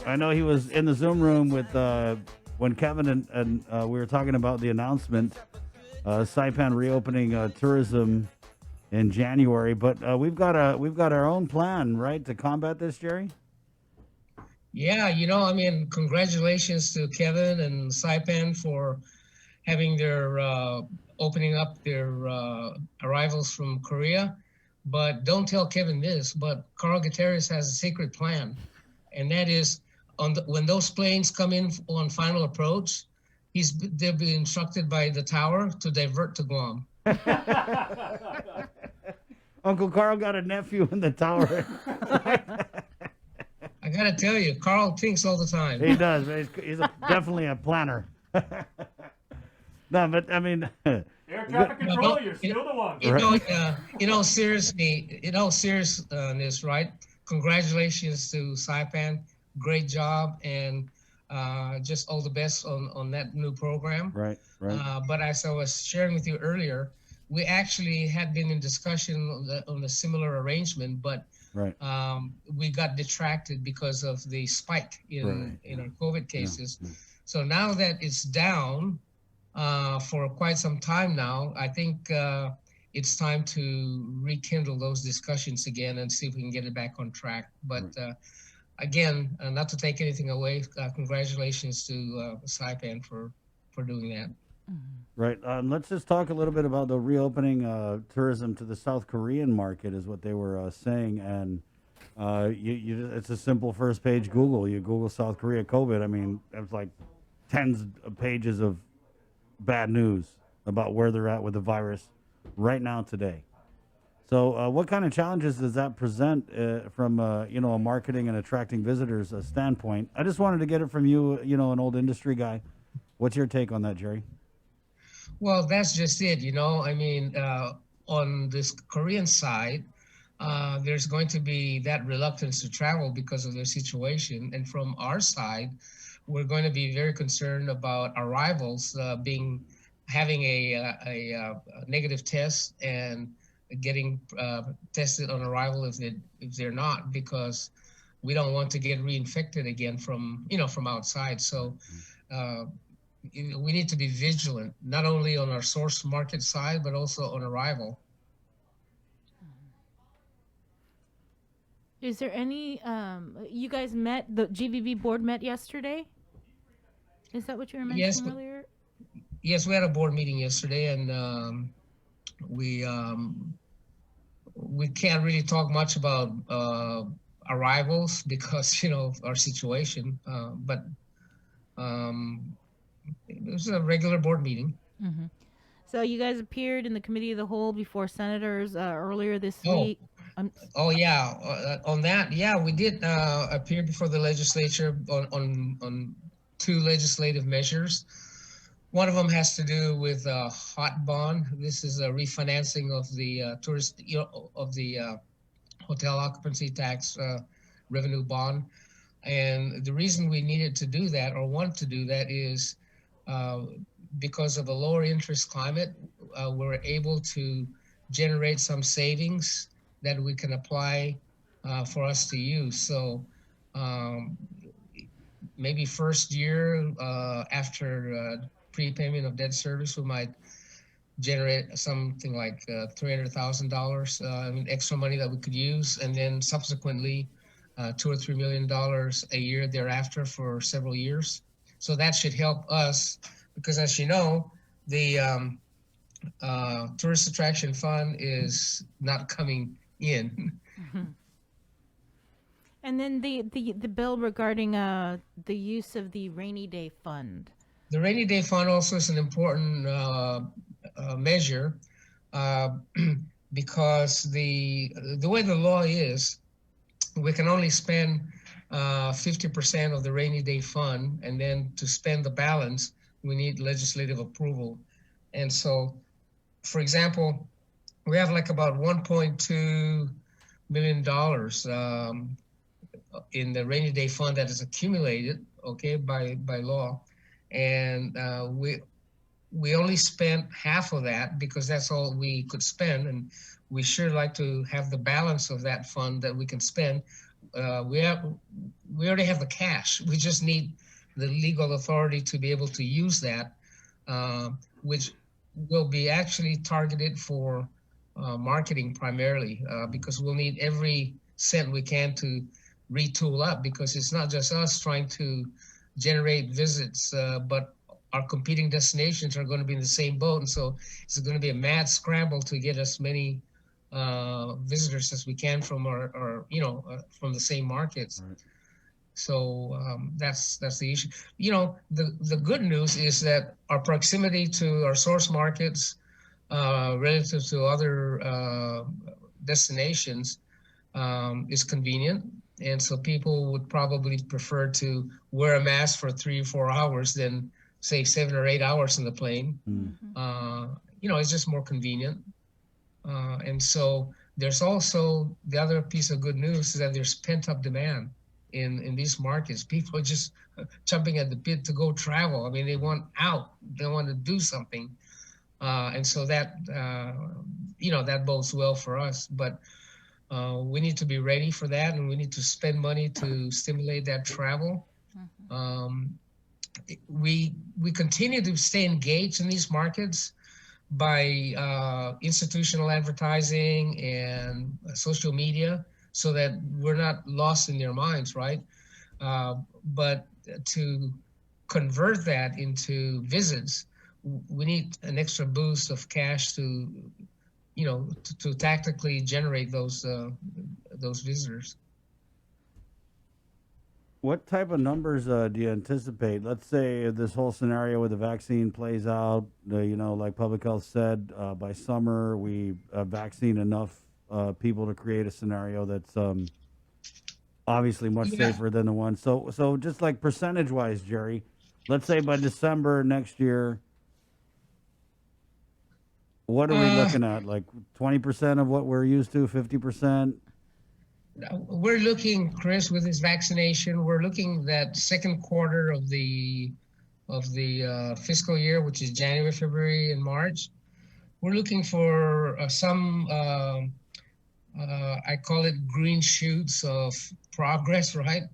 I know he was in the Zoom room with when Kevin and we were talking about the announcement, Saipan reopening tourism in January. But we've got our own plan, right, to combat this, Gerry. Yeah, congratulations to Kevin and Saipan for having their opening up their arrivals from Korea. But don't tell Kevin this, but Carl Gutierrez has a secret plan, and that is when those planes come in on final approach, they'll be instructed by the tower to divert to Guam. Uncle Carl got a nephew in the tower. I gotta tell you, Carl thinks all the time. He does. He's definitely a planner. No, but I mean, air traffic control, you're still the one. Seriously, seriousness, right? Congratulations to Saipan. Great job, and just all the best on that new program. Right. But as I was sharing with you earlier, we actually had been in discussion on a similar arrangement, but right. We got detracted because of the spike in our COVID cases. Yeah. So now that it's down for quite some time now, I think it's time to rekindle those discussions again and see if we can get it back on track. But again, not to take anything away, congratulations to Saipan for doing that. Right. Let's just talk a little bit about the reopening tourism to the South Korean market, is what they were saying. And it's a simple first page Google. You Google South Korea COVID. I mean, it's like tens of pages of bad news about where they're at with the virus right now today. So what kind of challenges does that present from a marketing and attracting visitors standpoint? I just wanted to get it from you, an old industry guy. What's your take on that, Gerry? Well, that's just it. On this Korean side, there's going to be that reluctance to travel because of their situation. And from our side, we're going to be very concerned about arrivals having a negative test and getting tested on arrival if they're not, because we don't want to get reinfected again from outside. So we need to be vigilant, not only on our source market side, but also on arrival. Is there any, you guys met, the GVB board met yesterday? Is that what you were mentioning earlier? Yes, we had a board meeting yesterday, and we can't really talk much about arrivals because, our situation, but it was a regular board meeting. Mm-hmm. So you guys appeared in the committee of the whole before senators earlier this week. On that, we did appear before the legislature on two legislative measures. One of them has to do with hot bond. This is a refinancing of the hotel occupancy tax revenue bond. And the reason we needed to do that, or want to do that, is because of a lower interest climate, we're able to generate some savings that we can apply for us to use. So maybe first year after prepayment of debt service, we might generate something like $300,000 extra money that we could use, and then subsequently $2 or $3 million a year thereafter for several years. So that should help us, because as you know, the tourist attraction fund is not coming in. Mm-hmm. And then the bill regarding the use of the rainy day fund. The rainy day fund also is an important measure because the way the law is, we can only spend 50% of the rainy day fund, and then to spend the balance, we need legislative approval. And so, for example, we have like about $1.2 million in the rainy day fund that is accumulated, by law. And we only spent half of that because that's all we could spend, and we sure like to have the balance of that fund that we can spend. we already have the cash. We just need the legal authority to be able to use that, which will be actually targeted for marketing primarily, because we'll need every cent we can to retool up, because it's not just us trying to generate visits, but our competing destinations are going to be in the same boat. And so it's going to be a mad scramble to get as many visitors as we can from our from the same markets. Right. So that's the issue. The good news is that our proximity to our source markets relative to other destinations is convenient. And so people would probably prefer to wear a mask for 3 or 4 hours than say 7 or 8 hours in the plane. Mm-hmm. It's just more convenient. And so there's also the other piece of good news is that there's pent-up demand in these markets. People are just jumping at the bit to go travel. I mean, they want out, they want to do something. And so that, that bodes well for us. But we need to be ready for that, and we need to spend money to stimulate that travel. Mm-hmm. We continue to stay engaged in these markets by institutional advertising and social media, so that we're not lost in their minds, right? But to convert that into visits, we need an extra boost of cash to tactically generate those visitors. What type of numbers do you anticipate? Let's say this whole scenario with the vaccine plays out, like Public Health said, by summer we vaccine enough people to create a scenario that's obviously much safer than the one. So just like percentage-wise, Gerry, let's say by December next year, what are we looking at? Like 20% of what we're used to, 50%? We're looking, Chris, with this vaccination, we're looking that second quarter of the fiscal year, which is January, February, and March. We're looking for some, I call it green shoots of progress, right?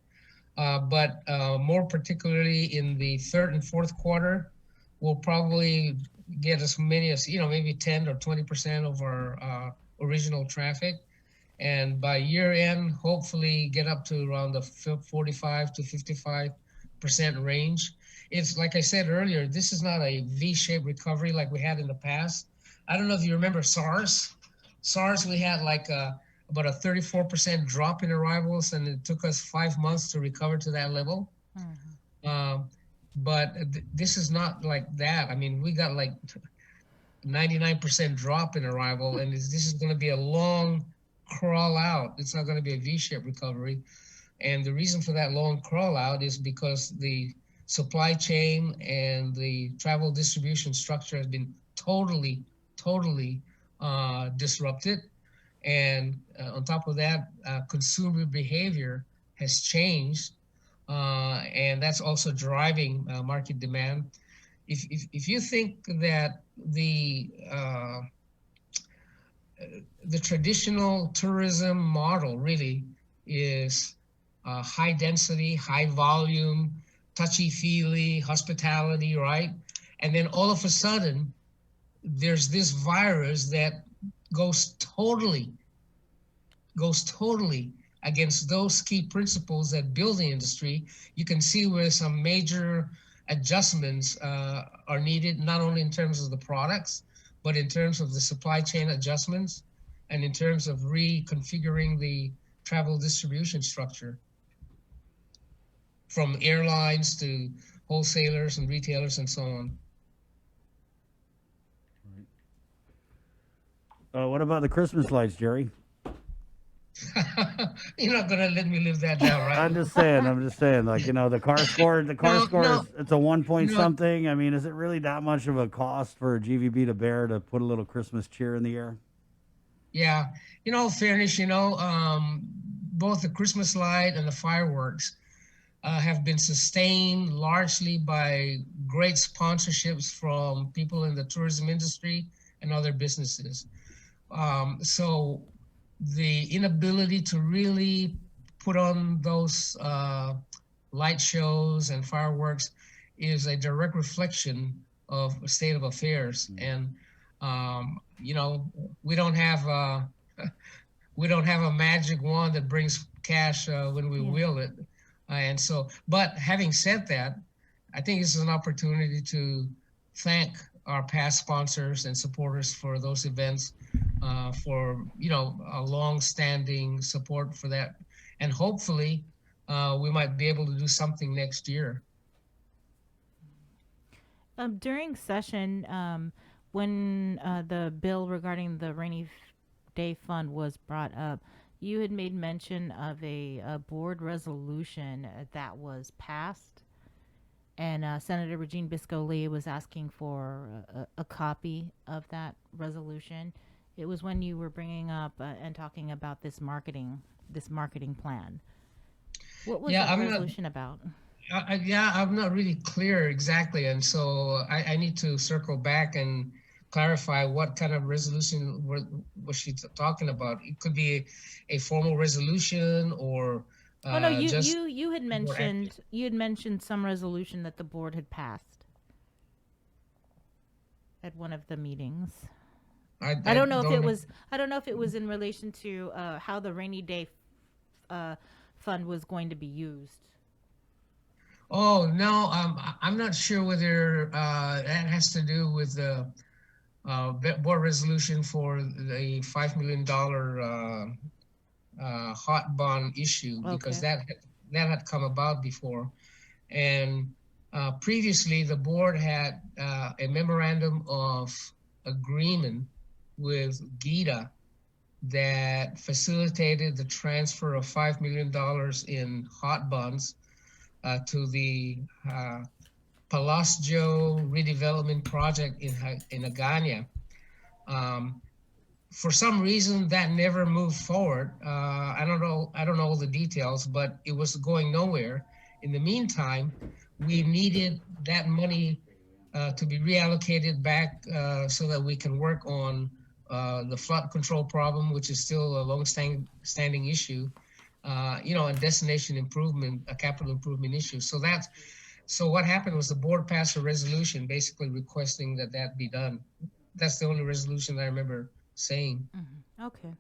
But more particularly in the third and fourth quarter, we'll probably get as many as, maybe 10 or 20% of our original traffic. And by year end, hopefully get up to around the 45 to 55% range. It's like I said earlier, this is not a V-shaped recovery like we had in the past. I don't know if you remember SARS. SARS, we had like about a 34% drop in arrivals, and it took us 5 months to recover to that level. Mm-hmm. But this is not like that. I mean, we got like 99% drop in arrival, and this is going to be a long crawl out. It's not going to be a V-shaped recovery. And the reason for that long crawl out is because the supply chain and the travel distribution structure has been totally disrupted. And on top of that, consumer behavior has changed. And that's also driving market demand. If you think that the traditional tourism model really is high density, high volume, touchy-feely hospitality, right? And then all of a sudden, there's this virus that goes totally against those key principles that build the industry. You can see where some major adjustments are needed, not only in terms of the products, but in terms of the supply chain adjustments and in terms of reconfiguring the travel distribution structure, from airlines to wholesalers and retailers and so on. What about the Christmas lights, Gerry? You're not gonna let me live that down, right? I'm just saying, like, the car score, it's a 1 point something. I mean, is it really that much of a cost for a GVB to bear to put a little Christmas cheer in the air? Yeah, fairness, both the Christmas light and the fireworks have been sustained largely by great sponsorships from people in the tourism industry and other businesses. So the inability to really put on those light shows and fireworks is a direct reflection of a state of affairs. And you know, we don't have we don't have a magic wand that brings cash when we wield it. And so, but having said that, I think this is an opportunity to thank our past sponsors and supporters for those events, for, you know, a long-standing support for that. And hopefully we might be able to do something next year. During session, when the bill regarding the rainy day fund was brought up, you had made mention of a board resolution that was passed, and Senator Regine Bisco-Lee was asking for a copy of that resolution. It was when you were bringing up and talking about this marketing plan. What was that resolution about? Yeah, I'm not really clear exactly, and so I need to circle back and clarify what kind of resolution was she talking about. It could be a formal resolution, or oh no, you had mentioned some resolution that the board had passed at one of the meetings. I don't know if it was in relation to how the rainy day fund was going to be used. Oh no, I'm not sure whether that has to do with the board resolution for the $5 million hot bond issue, because that had come about before. And previously the board had a memorandum of agreement with GITA that facilitated the transfer of $5 million in hot bonds to the Palacio redevelopment project in Agana. For some reason that never moved forward. I don't know all the details, but it was going nowhere. In the meantime, we needed that money to be reallocated back so that we can work on the flood control problem, which is still a long-standing issue, you know, a destination improvement, a capital improvement issue. So what happened was the board passed a resolution basically requesting that be done. That's the only resolution that I remember saying. Mm-hmm. Okay.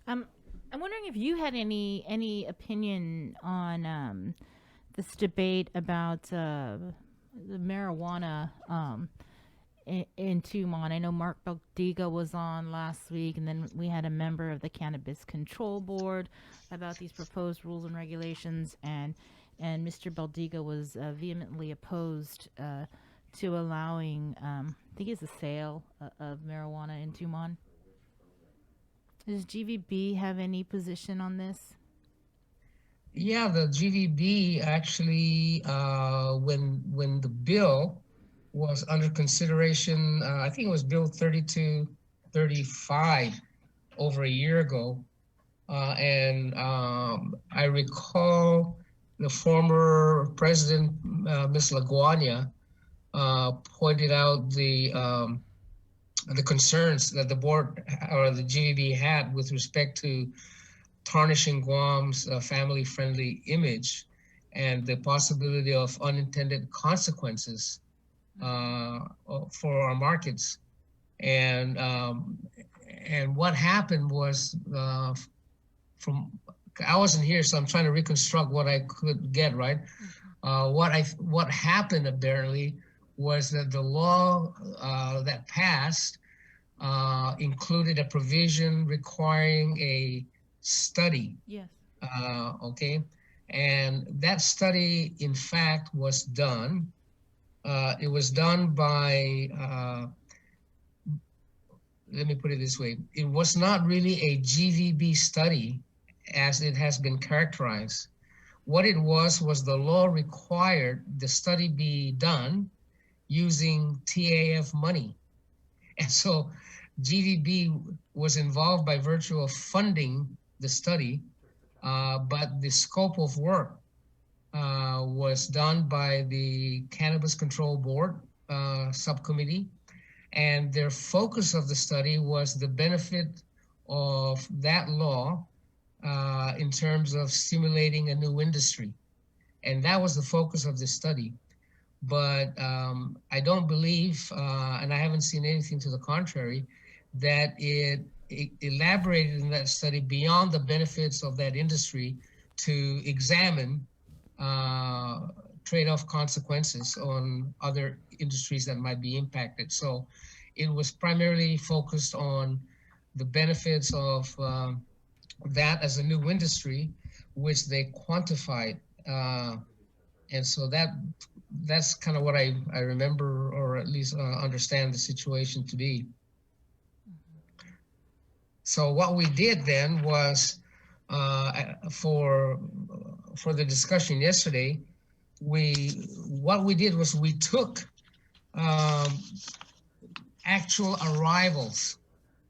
I'm wondering if you had any opinion on this debate about the marijuana in Tucson. I know Mark Baldiga was on last week, and then we had a member of the Cannabis Control Board about these proposed rules and regulations, and Mr. Baldiga was vehemently opposed to allowing, I think it's the sale of marijuana in Tucson. Does GVB have any position on this? Yeah, the GVB actually, when the bill was under consideration, I think it was Bill 3235 over a year ago. And I recall the former president, Ms. LaGuardia, pointed out the concerns that the board or the GVB had with respect to tarnishing Guam's family-friendly image and the possibility of unintended consequences for our markets. And what happened was, I wasn't here, so I'm trying to reconstruct what I could get, right? What happened apparently was that the law that passed included a provision requiring a study. Yes. Okay. And that study, in fact, was done. It was done by, let me put it this way. It was not really a GVB study as it has been characterized. What it was the law required the study be done using TAF money. And so GVB was involved by virtue of funding the study, but the scope of work was done by the Cannabis Control Board subcommittee, and their focus of the study was the benefit of that law in terms of stimulating a new industry. And that was the focus of this study. But I don't believe, and I haven't seen anything to the contrary, that it elaborated in that study beyond the benefits of that industry to examine trade-off consequences on other industries that might be impacted. So it was primarily focused on the benefits of that as a new industry, which they quantified. And so that's kind of what I remember, or at least understand the situation to be. So what we did then was, for the discussion yesterday, what we did was we took actual arrivals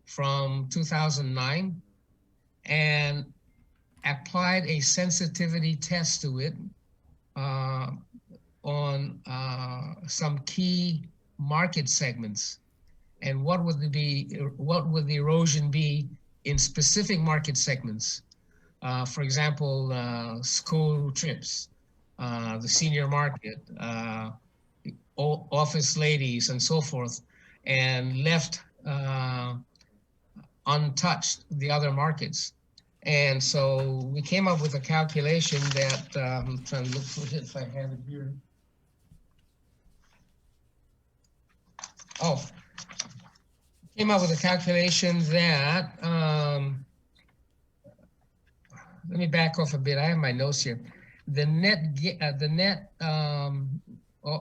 from 2009 and applied a sensitivity test to it on some key market segments, and what would the erosion be in specific market segments? For example, school trips, the senior market, office ladies, and so forth, and left untouched the other markets. And so we came up with a calculation that I'm trying to look for it if I have it here. Oh, came up with a calculation that, let me back off a bit. I have my notes here. The net,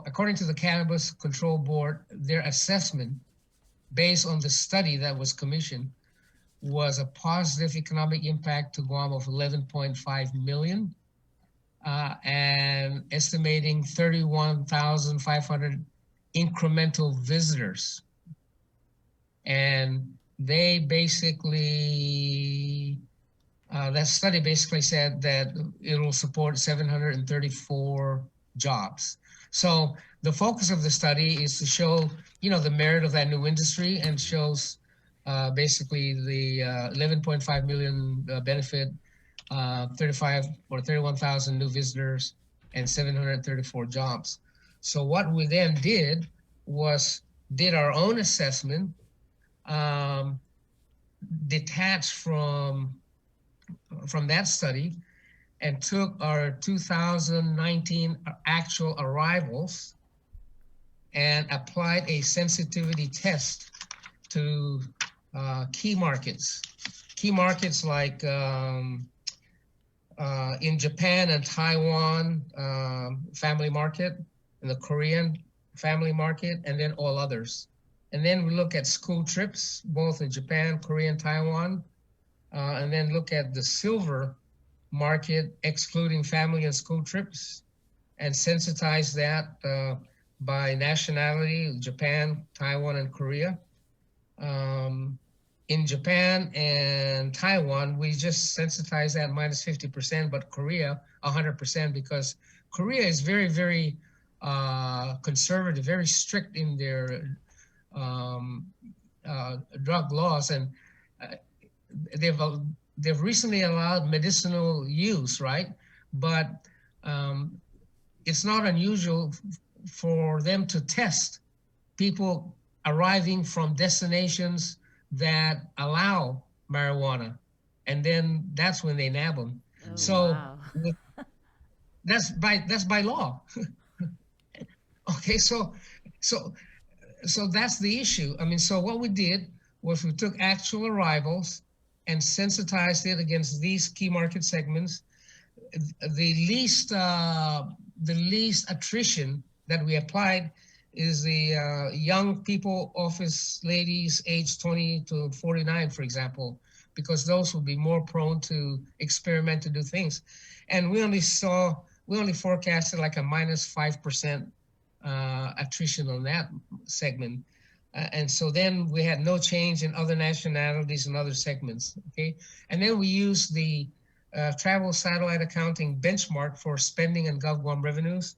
according to the Cannabis Control Board, their assessment based on the study that was commissioned was a positive economic impact to Guam of 11.5 million, and estimating 31,500 incremental visitors. And they basically, that study basically said that it will support 734 jobs. So the focus of the study is to show, the merit of that new industry, and shows basically the 11.5 million benefit, 31,000 new visitors, and 734 jobs. So what we then did was did our own assessment, detached from that study, and took our 2019 actual arrivals and applied a sensitivity test to key markets like in Japan and Taiwan, family market, and the Korean family market, and then all others. And then we look at school trips, both in Japan, Korea, and Taiwan, and then look at the silver market, excluding family and school trips, and sensitize that by nationality, Japan, Taiwan, and Korea. In Japan and Taiwan, we just sensitize that minus 50%, but Korea, 100%, because Korea is very, very conservative, very strict in their drug laws, and they've recently allowed medicinal use, right? But it's not unusual for them to test people arriving from destinations that allow marijuana, and then that's when they nab them. Oh, so wow. that's by law. Okay, so that's the issue. I mean, so what we did was we took actual arrivals and sensitized it against these key market segments. The least attrition that we applied is the young people, office ladies, age 20 to 49, for example, because those will be more prone to experiment, to do things. And we only forecasted like a minus 5% attrition on that segment. And so then we had no change in other nationalities and other segments, okay? And then we used the travel satellite accounting benchmark for spending and GovGuam revenues,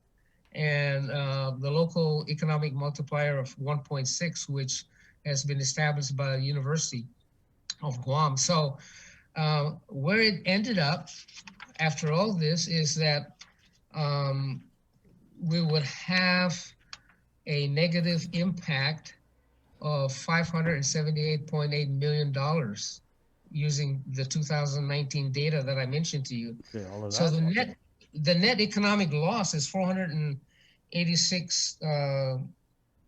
and the local economic multiplier of 1.6, which has been established by the University of Guam. So where it ended up after all this is that we would have a negative impact of $578.8 million using the 2019 data that I mentioned to you. Okay, all of So that. the net economic loss is $486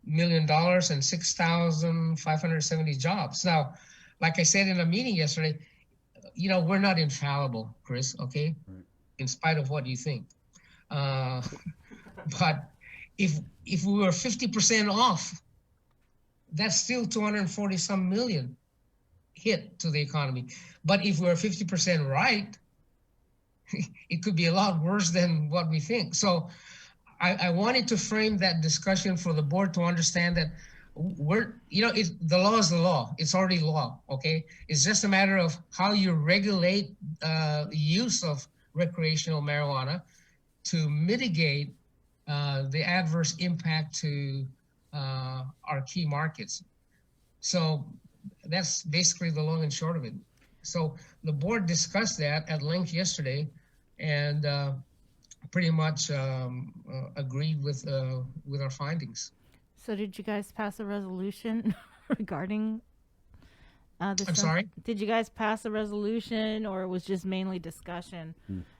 million and 6,570 jobs. Now, like I said in a meeting yesterday, we're not infallible, Chris, okay? Right. In spite of what you think. But if we were 50% off, that's still 240 some million hit to the economy. But if we're 50% right, it could be a lot worse than what we think. So I wanted to frame that discussion for the board to understand that the law is the law. It's already law, okay? It's just a matter of how you regulate the use of recreational marijuana to mitigate the adverse impact to our key markets. So that's basically the long and short of it. So the board discussed that at length yesterday, and pretty much agreed with our findings. So did you guys pass a resolution regarding this? I'm sorry? Did you guys pass a resolution, or it was just mainly discussion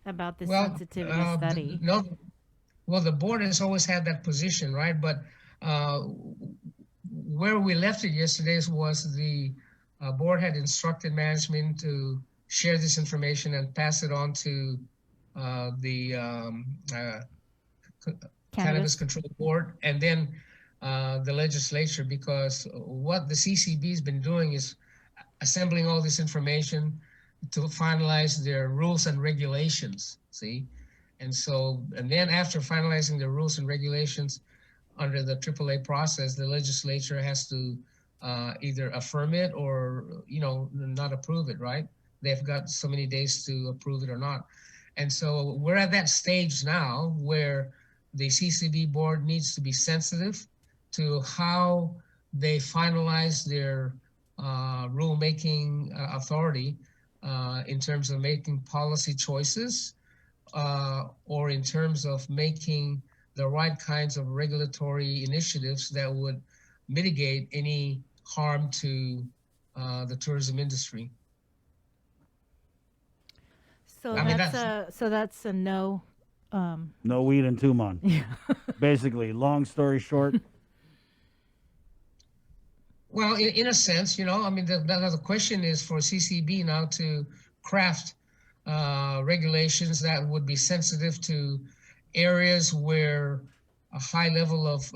about the Well, sensitivity study? No, well, the board has always had that position, right? But where we left it yesterday was the board had instructed management to share this information and pass it on to the Cannabis Control Board, and then the legislature, because what the CCB has been doing is assembling all this information to finalize their rules and regulations, see? And then after finalizing the rules and regulations under the AAA process, the legislature has to either affirm it or, not approve it, right? They've got so many days to approve it or not. And so we're at that stage now where the CCB board needs to be sensitive to how they finalize their rulemaking authority in terms of making policy choices or in terms of making the right kinds of regulatory initiatives that would mitigate any harm to the tourism industry. So I mean, that's a no. No weed in Tumon. Yeah. Basically, long story short. Well, in a sense, the question is for CCB now to craft regulations that would be sensitive to areas where a high level of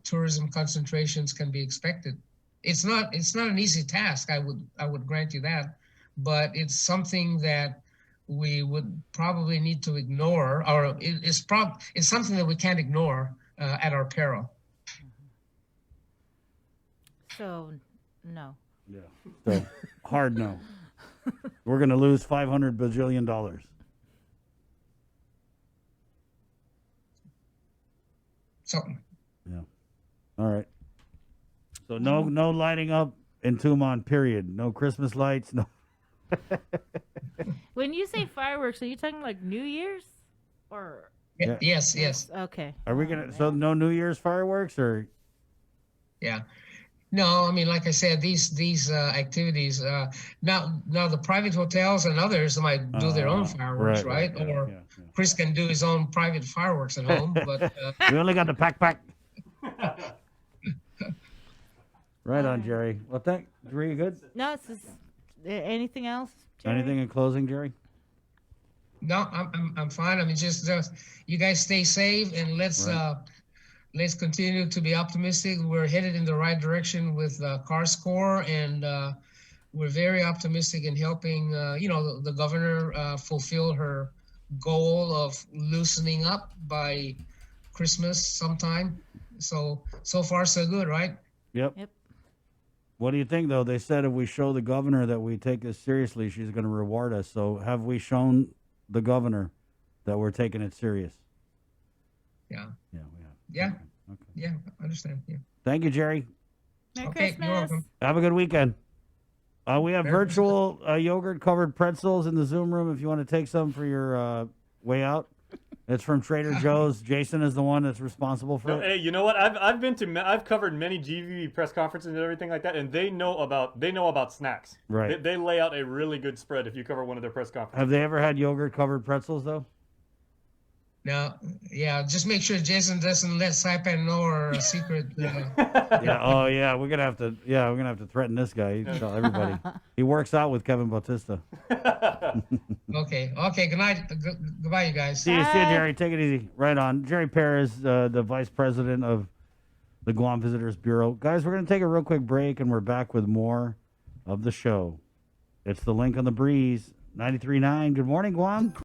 tourism concentrations can be expected. It's not an easy task. I would grant you that, but it's something that we would probably need to ignore, or it's something that we can't ignore at our peril. So, no. Yeah. So, hard no. We're going to lose $500 bajillion. Something. Yeah. All right. So no lighting up in Tumon, period. No Christmas lights. No. When you say fireworks, are you talking like New Year's, or? Yeah. Yes. Okay. Are we gonna? So no New Year's fireworks, or? Yeah. No, I mean, like I said, these activities. Now the private hotels and others might do their own fireworks, right? Yeah, or yeah. Chris can do his own private fireworks at home. But We only got the pack. Right on, Gerry. Well, Gerry, you good? No, it's just, anything else? Gerry? Anything in closing, Gerry? no, I'm fine. I mean, just you guys stay safe, and let's continue to be optimistic. We're headed in the right direction with CarScore, and we're very optimistic in helping the governor fulfill her goal of loosening up by Christmas sometime. So far so good, right? Yep. What do you think, though? They said if we show the governor that we take this seriously, she's going to reward us. So have we shown the governor that we're taking it serious? Yeah. Yeah, we have. Yeah. Okay. Yeah, I understand. Yeah. Thank you, Gerry. Merry Okay, Christmas. you're welcome. Have a good weekend. We have virtual yogurt covered pretzels in the Zoom room if you want to take some for your way out. It's from Trader Joe's. Jason is the one that's responsible for it. Hey, you know what? I've covered many GVB press conferences and everything like that, and they know about snacks. Right. They lay out a really good spread if you cover one of their press conferences. Have they ever had yogurt covered pretzels though? Now, yeah, just make sure Jason doesn't let Saipan know our secret. Yeah. Oh, yeah. We're gonna have to. Yeah, we're gonna have to threaten this guy. He tell everybody. He works out with Kevin Bautista. Okay. Good night. Goodbye, you guys. See you, Jerry. Take it easy. Right on. Gerry Perez, the vice president of the Guam Visitors Bureau. Guys, we're gonna take a real quick break, and we're back with more of the show. It's the Link on the Breeze, 93.9. Good morning, Guam.